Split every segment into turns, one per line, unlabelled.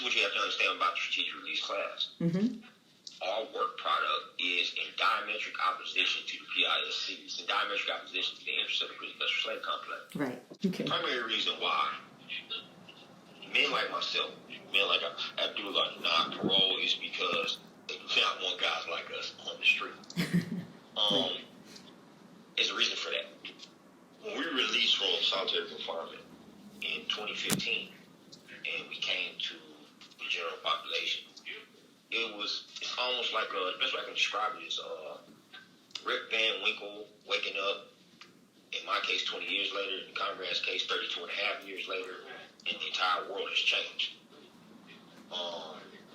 is what you have to understand about the strategic release class.
Mm-hmm.
Our work product is in diametric opposition to the PISC. It's in diametric opposition to the interests of the prison industrial slave complex.
Right. Okay.
Primary reason why men like myself, men like Abdullah, not parole is because they do not want guys like us on the street. There's a reason for that. When we released from solitary confinement in 2015, and we came to the general population, it's almost like the best way I can describe it is Rip Van Winkle waking up, in my case 20 years later, in Conrad's case 32 and a half years later, and the entire world has changed.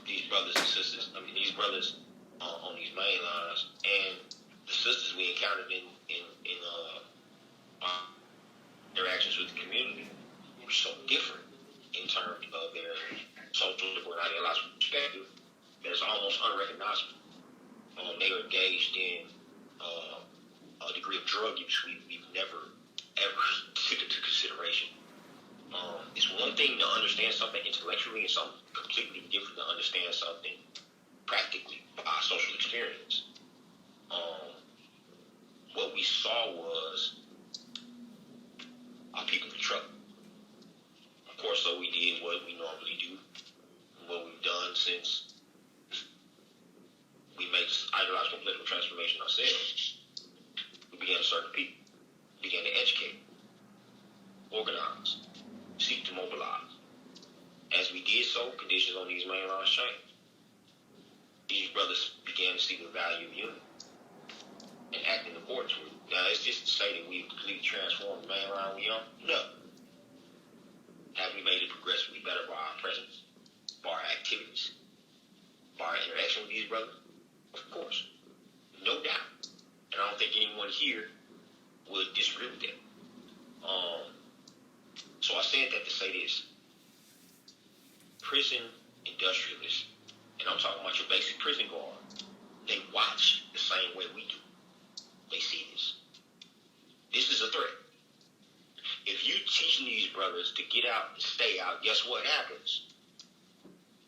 These brothers and sisters, these brothers on these main lines, and the sisters we encountered in interactions with the community were so different in terms of their social and ideological perspective that it's almost unrecognizable. They were engaged in a degree of drug use we've never, ever taken into consideration. It's one thing to understand something intellectually and something completely different to understand something practically by social experience. What we saw was our people in trouble. Of course, so we did what we normally do, what we've done since we made this ideological political transformation ourselves. We began to serve the people, began to educate, organize, seek to mobilize. As we did so, conditions on these main lines changed. These brothers began to see the value of unity and act in accordance with it. Now, it's just to say that we've completely transformed the main line we on? No. Have we made it progressively better by our presence, by our activities, by our interaction with these brothers? Of course. No doubt. And I don't think anyone here would disagree with that. So I said that to say this. Prison industrialists, and I'm talking about your basic prison guard, they watch the same way we do. They see this. This is a threat. If you teaching these brothers to get out and stay out, guess what happens?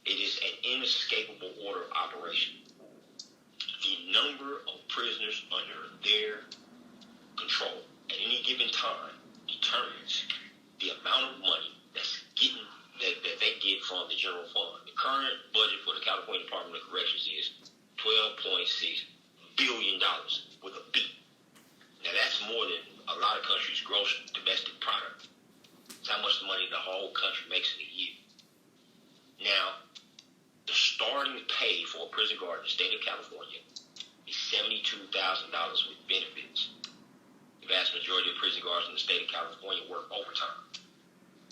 It is an inescapable order of operation. The number of prisoners under their control at any given time determines the amount of money that they get from the general fund. The current budget for the California Department of Corrections is $12.6 billion with a B. Now that's more than a lot of countries' gross domestic product. It's how much money the whole country makes in a year. Now, the starting pay for a prison guard in the state of California is $72,000 with benefits. The vast majority of prison guards in the state of California work overtime.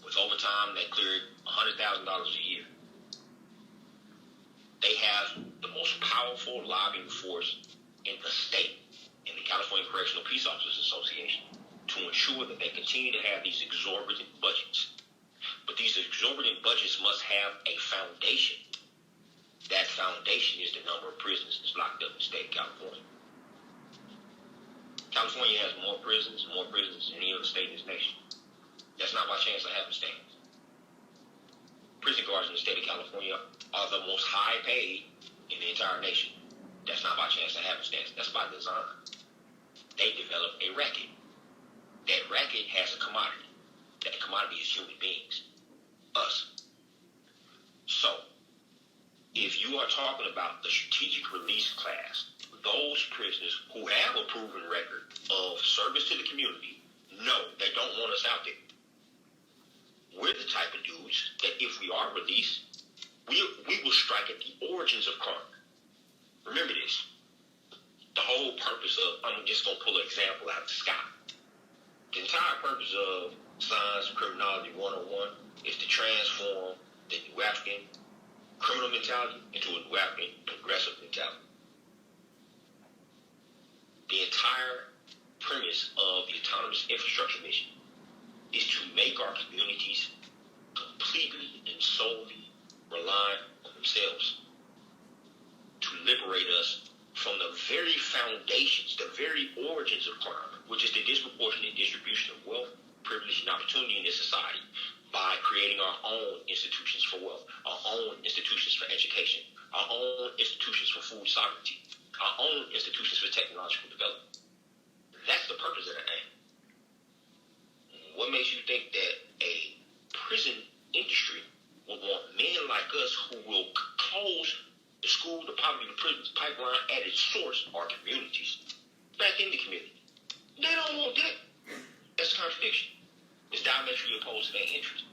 With overtime, they cleared $100,000 a year. They have the most powerful lobbying force in the state, in the California Correctional Peace Officers Association, to ensure that they continue to have these exorbitant budgets. But these exorbitant budgets must have a foundation. That foundation is the number of prisoners that's locked up in the state of California. California has more prisons than any other state in this nation. That's not by chance or happenstance. Prison guards in the state of California are the most high paid in the entire nation. That's not by chance or happenstance. That's by design. They develop a racket. That racket has a commodity. That commodity is human beings. Us. So, if you are talking about the strategic release class, those prisoners who have a proven record of service to the community, no, they don't want us out there. We're the type of dudes that if we are released, we will strike at the origins of crime. Remember this. The whole purpose of, I'm just going to pull an example out of the sky. The entire purpose of Science of Criminology 101 is to transform the New African criminal mentality into a New African progressive mentality. The entire premise of the autonomous infrastructure mission is to make our communities completely and solely reliant on themselves, to liberate us from the very foundations, the very origins of crime, which is the disproportionate distribution of wealth, privilege, and opportunity in this society by creating our own institutions for wealth, our own institutions for education, our own institutions for food sovereignty, our own institutions for technological development. That's the purpose of the aim. What makes you think that a prison industry will want men like us who will close the school, the poverty, the prison pipeline at its source, our communities, back in the community? They don't want that. That's a contradiction. It's diametrically opposed to their interest.